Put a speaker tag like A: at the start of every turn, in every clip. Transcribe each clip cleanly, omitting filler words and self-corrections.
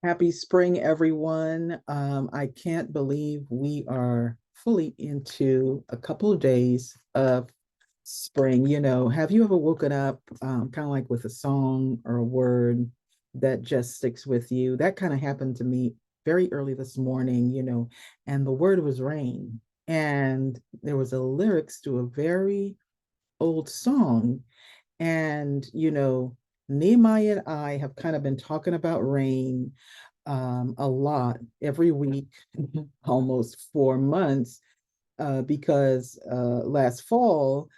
A: Happy spring, everyone. I can't believe we are fully into a couple of days of spring. Have you ever woken up kind of like with a song or a word that just sticks with you? That kind of happened to me very early this morning, and the word was rain. And there was a lyrics to a very old song. And, Nehemiah and I have kind of been talking about rain a lot every week, almost 4 months, because last fall,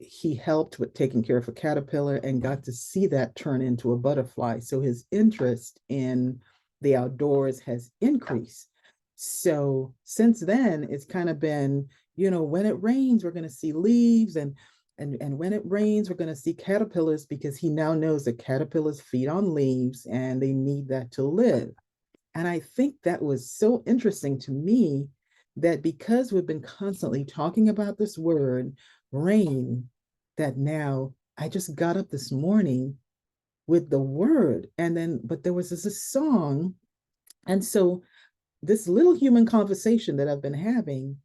A: he helped with taking care of a caterpillar and got to see that turn into a butterfly. So his interest in the outdoors has increased. So since then, it's kind of been, when it rains, we're going to see leaves and when it rains, we're going to see caterpillars because he now knows that caterpillars feed on leaves and they need that to live. And I think that was so interesting to me that because we've been constantly talking about this word, rain, that now I just got up this morning with the word. And then, but there was this song. And so this little human conversation that I've been having,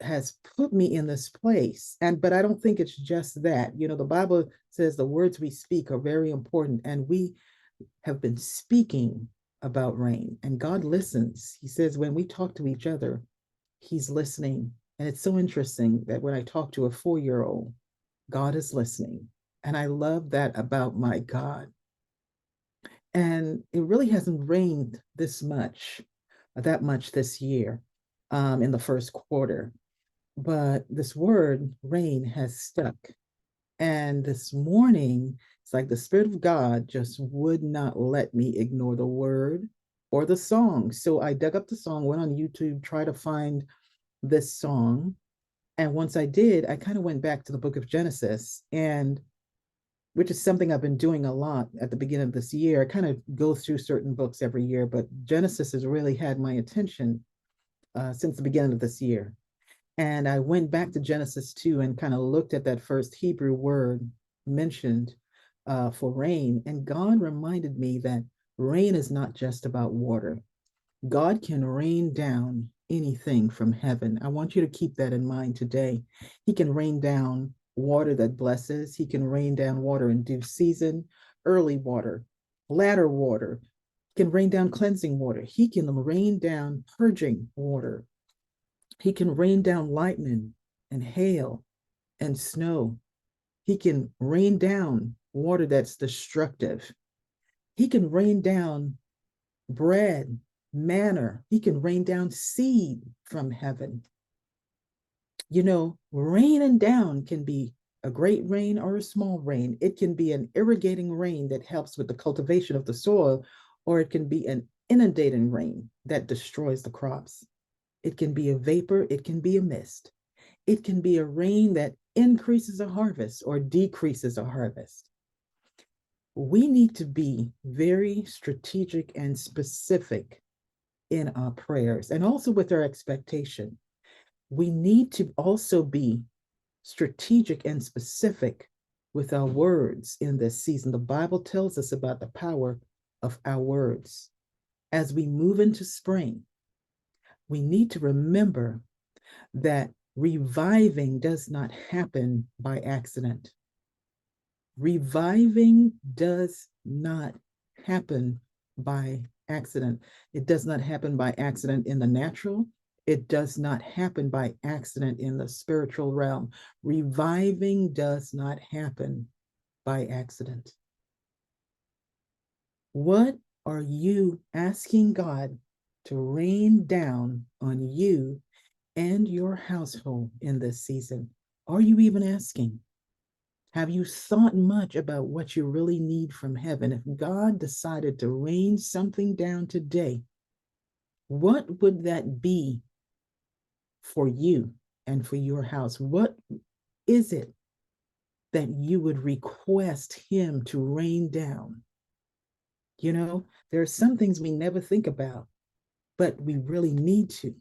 A: has put me in this place. But I don't think it's just that. The Bible says the words we speak are very important, and we have been speaking about rain, and God listens. He says when we talk to each other, He's listening. And it's so interesting that when I talk to a 4-year-old, God is listening. And I love that about my God. And it really hasn't rained that much this year in the first quarter. But this word, rain, has stuck. And this morning, it's like the Spirit of God just would not let me ignore the word or the song. So I dug up the song, went on YouTube, tried to find this song. And once I did, I kind of went back to the book of Genesis, and which is something I've been doing a lot at the beginning of this year. I kind of go through certain books every year, but Genesis has really had my attention since the beginning of this year. And I went back to Genesis 2 and kind of looked at that first Hebrew word mentioned for rain. And God reminded me that rain is not just about water. God can rain down anything from heaven. I want you to keep that in mind today. He can rain down water that blesses, He can rain down water in due season, early water, latter water. He can rain down cleansing water. He can rain down purging water. He can rain down lightning and hail and snow. He can rain down water that's destructive. He can rain down bread, manna. He can rain down seed from heaven. Raining down can be a great rain or a small rain. It can be an irrigating rain that helps with the cultivation of the soil, or it can be an inundating rain that destroys the crops. It can be a vapor, it can be a mist. It can be a rain that increases a harvest or decreases a harvest. We need to be very strategic and specific in our prayers and also with our expectation. We need to also be strategic and specific with our words in this season. The Bible tells us about the power of our words. As we move into spring, we need to remember that reviving does not happen by accident. Reviving does not happen by accident. It does not happen by accident in the natural. It does not happen by accident in the spiritual realm. Reviving does not happen by accident. What are you asking God to rain down on you and your household in this season? Are you even asking? Have you thought much about what you really need from heaven? If God decided to rain something down today, what would that be for you and for your house? What is it that you would request Him to rain down? There are some things we never think about, but we really need to.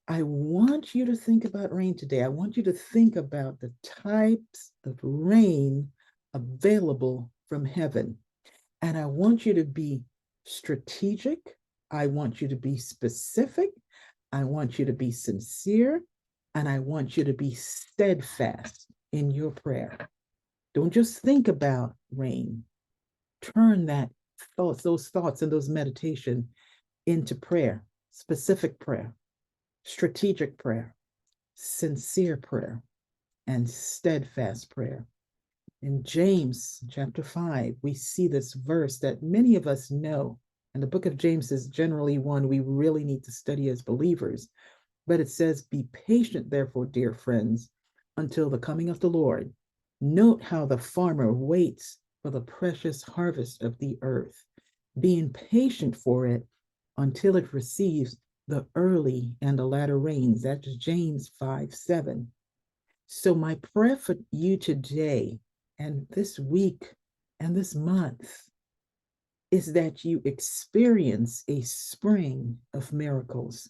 A: I want you to think about rain today. I want you to think about the types of rain available from heaven. And I want you to be strategic. I want you to be specific. I want you to be sincere. And I want you to be steadfast in your prayer. Don't just think about rain. Turn those thoughts and those meditation into prayer, specific prayer, strategic prayer, sincere prayer, and steadfast prayer. In James chapter 5, we see this verse that many of us know. And the book of James is generally one we really need to study as believers. But it says, "Be patient, therefore, dear friends, until the coming of the Lord. Note how the farmer waits for the precious harvest of the earth, being patient for it until it receives the early and the latter rains." That's James 5:7. So, my prayer for you today and this week and this month is that you experience a spring of miracles.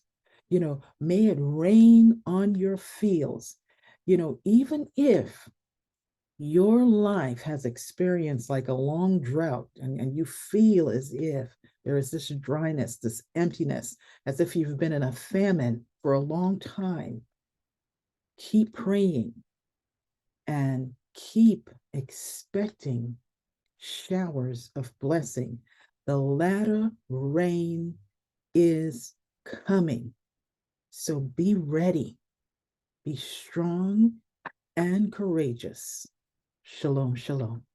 A: May it rain on your fields. Even if your life has experienced like a long drought and you feel as if there is this dryness, this emptiness, as if you've been in a famine for a long time, keep praying and keep expecting showers of blessing. The latter rain is coming. So be ready, be strong and courageous. Shalom, shalom.